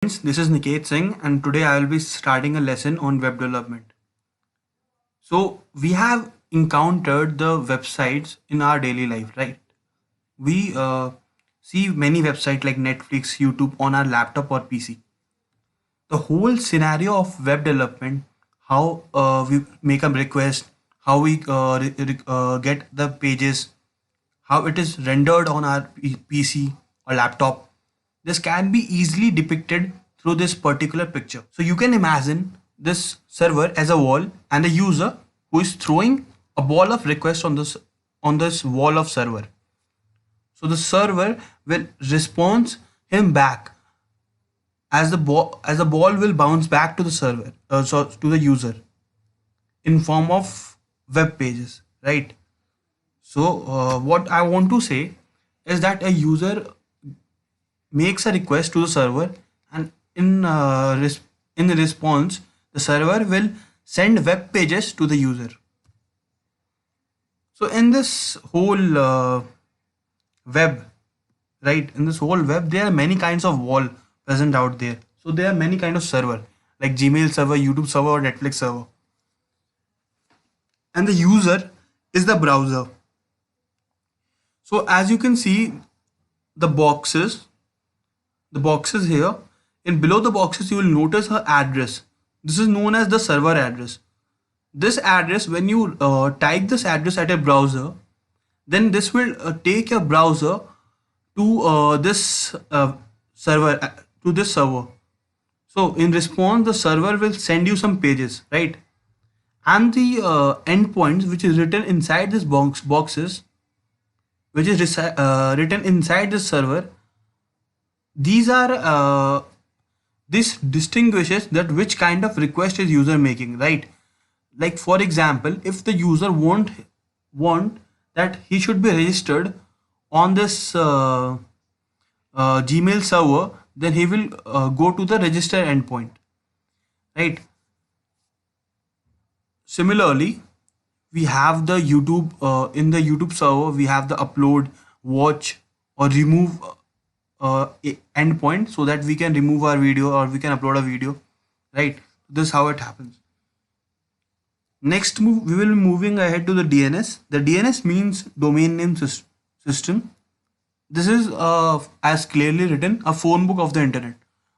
This is Niket Singh, and today I will be starting a lesson on web development. So, we have encountered the websites in our daily life, right? We see many websites like Netflix, YouTube on our laptop or PC. The whole scenario of web development, how we make a request, how we get the pages, how it is rendered on our PC or laptop. This can be easily depicted through this particular picture. So you can imagine this server as a wall and the user who is throwing a ball of request on this wall of server. So the server will respond him back as the ball will bounce back to the server, so to the user in form of web pages, right? So what I want to say is that a user makes a request to the server, and in response, the server will send web pages to the user. So in this whole web, right? In this whole web, there are many kinds of wall present out there. So there are many kind of server like Gmail server, YouTube server, or Netflix server, and the user is the browser. So as you can see, the boxes the boxes here, and below the boxes you will notice her address. This is known as the server address. This address, when you type this address at a browser, then this will take your browser to this server to this server. So in response, the server will send you some pages, right? And the endpoints which is written inside this boxes, which is written inside this server, these are this distinguishes that which kind of request is user making, right? Like for example, if the user want that he should be registered on this Gmail server, then he will go to the register endpoint, right? Similarly, we have the YouTube in the YouTube server, we have the upload, watch, or remove endpoint, so that we can remove our video or we can upload a video, right? This is how it happens. Next move, we will be moving ahead to the DNS. The DNS means domain name system. This is as clearly written, a phone book of the internet.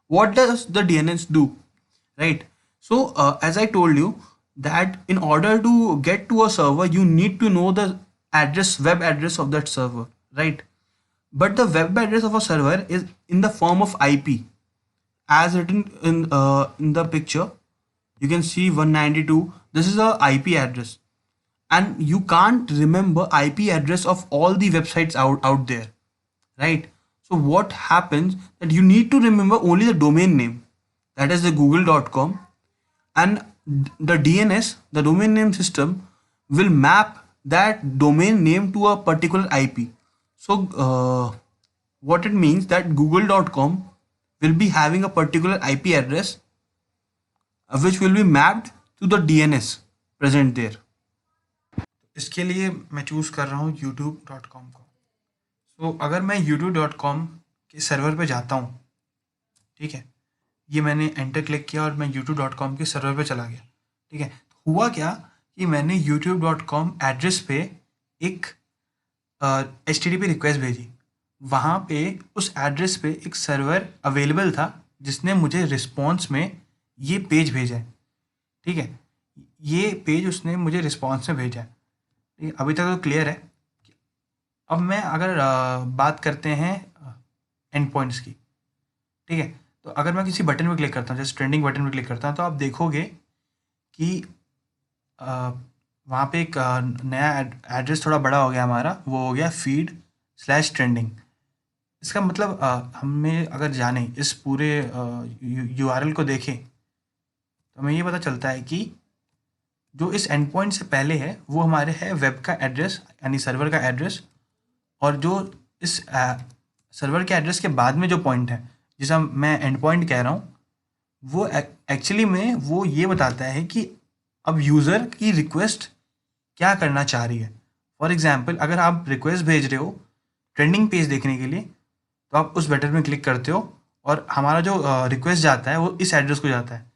What does the DNS do, right? So as I told you, that in order to get to a server, you need to know the web address of that server, right? But the web address of a server is in the form of IP, as written in the picture. You can see 192. This is a IP address, and you can't remember IP address of all the websites out there, right? So what happens that you need to remember only the domain name, that is the google.com, and the DNS, the domain name system, will map that domain name to a particular IP. So what it means that google.com will be having a particular IP address which will be mapped to the DNS present there. इसके लिए मैं choose कर रहा हूँ youtube.com को. सो अगर मैं youtube.com के सर्वर पे जाता हूँ, ठीक है, ये मैंने एंटर क्लिक किया और मैं youtube.com के सर्वर पे चला गया, ठीक है. तो हुआ क्या कि मैंने youtube.com एड्रेस पे एक HTTP रिक्वेस्ट भेजी. वहाँ पे उस एड्रेस पे एक सर्वर अवेलेबल था जिसने मुझे रिस्पॉन्स में ये पेज भेजा है, ठीक है. ये पेज उसने मुझे रिस्पॉन्स में भेजा है, ठीक है. अभी तक तो क्लियर है. अब मैं अगर बात करते हैं एंड पॉइंट्स की, ठीक है. तो अगर मैं किसी बटन पे क्लिक करता हूँ, जैसे ट्रेंडिंग बटन पे क्लिक करता हूँ, तो आप देखोगे कि वहाँ पे एक नया एड्रेस थोड़ा बड़ा हो गया हमारा, वो हो गया feed/trending. इसका मतलब हमें अगर जाने इस पूरे URL को देखें तो हमें ये पता चलता है कि जो इस एंड पॉइंट से पहले है वो हमारे है वेब का एड्रेस, यानी सर्वर का एड्रेस, और जो इस सर्वर के एड्रेस के बाद में जो पॉइंट है जिसे मैं एंड पॉइंट कह रहा हूँ, वो एक्चुअली में वो ये बताता है कि अब यूज़र की रिक्वेस्ट क्या करना चाह रही है. फॉर एग्जांपल, अगर आप रिक्वेस्ट भेज रहे हो ट्रेंडिंग पेज देखने के लिए, तो आप उस बटन में क्लिक करते हो और हमारा जो रिक्वेस्ट जाता है वो इस एड्रेस को जाता है,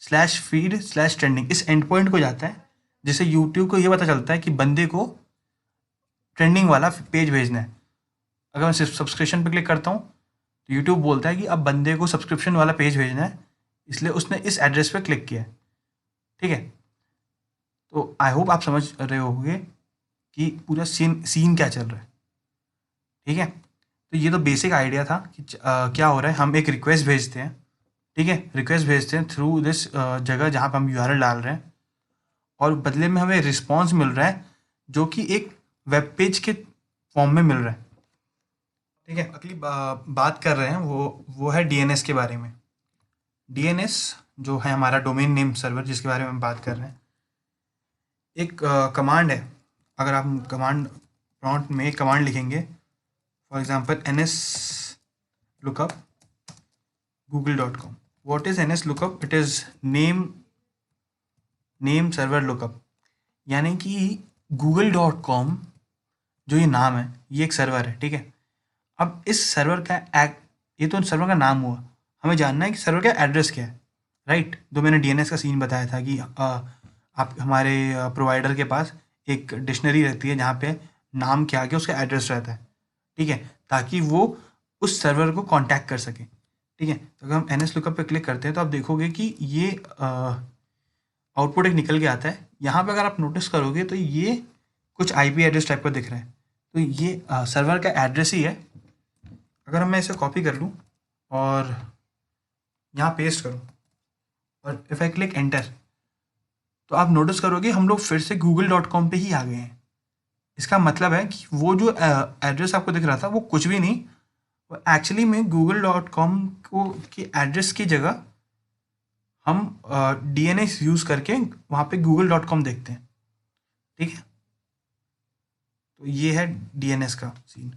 /feed/trending, इस एंड पॉइंट को जाता है, जिससे यूट्यूब को ये पता चलता है कि बंदे को ट्रेंडिंग वाला पेज भेजना है। अगर मैं सिर्फ सब्सक्रिप्शन पे क्लिक करता हूँ तो यूट्यूब बोलता है कि अब बंदे को सब्सक्रिप्शन वाला पेज भेजना है, इसलिए उसने इस एड्रेस पे क्लिक किया है। ठीक है, तो आई होप आप समझ रहे होंगे कि पूरा सीन क्या चल रहा है। ठीक है, तो ये तो बेसिक आइडिया था कि क्या हो रहा है। हम एक रिक्वेस्ट भेजते हैं, ठीक है, रिक्वेस्ट भेजते हैं थ्रू दिस जगह जहाँ पे हम यूआरएल डाल रहे हैं, और बदले में हमें रिस्पॉन्स मिल रहा है जो कि एक वेब पेज के फॉर्म में मिल रहा है। ठीक है, अगली बात कर रहे हैं वो है डीएनएस के बारे में। डीएनएस जो है हमारा डोमेन नेम सर्वर, जिसके बारे में हम बात कर रहे हैं, एक कमांड है। अगर आप कमांड प्रॉम्प्ट में एक कमांड लिखेंगे, for example ns lookup google.com। What is ns lookup? It is name server lookup, यानी कि google.com जो ये नाम है, ये एक सर्वर है। ठीक है, अब इस सर्वर का ये तो सर्वर का नाम हुआ, हमें जानना है कि सर्वर का एड्रेस क्या है, राइट। जो मैंने डीएनएस का सीन बताया था कि आप हमारे प्रोवाइडर के पास एक डिक्शनरी रहती है जहाँ पे नाम के आगे उसका एड्रेस रहता है, ठीक है, ताकि वो उस सर्वर को कांटेक्ट कर सके। ठीक है, तो अगर हम एनएस लुकअप पे क्लिक करते हैं तो आप देखोगे कि ये आउटपुट एक निकल के आता है। यहाँ पे अगर आप नोटिस करोगे तो ये कुछ आईपी एड्रेस टाइप का दिख रहा है, तो ये सर्वर का एड्रेस ही है। अगर मैं इसे कॉपी कर लूँ और यहाँ पेस्ट करूँ और इफ़ आई क्लिक एंटर, तो आप नोटिस करोगे हम लोग फिर से google.com पे ही आ गए हैं। इसका मतलब है कि वो जो एड्रेस आपको दिख रहा था वो कुछ भी नहीं, वो एक्चुअली में google.com को की एड्रेस की जगह हम डीएनएस यूज़ करके वहाँ पे google.com देखते हैं। ठीक है, तो ये है डीएनएस का सीन।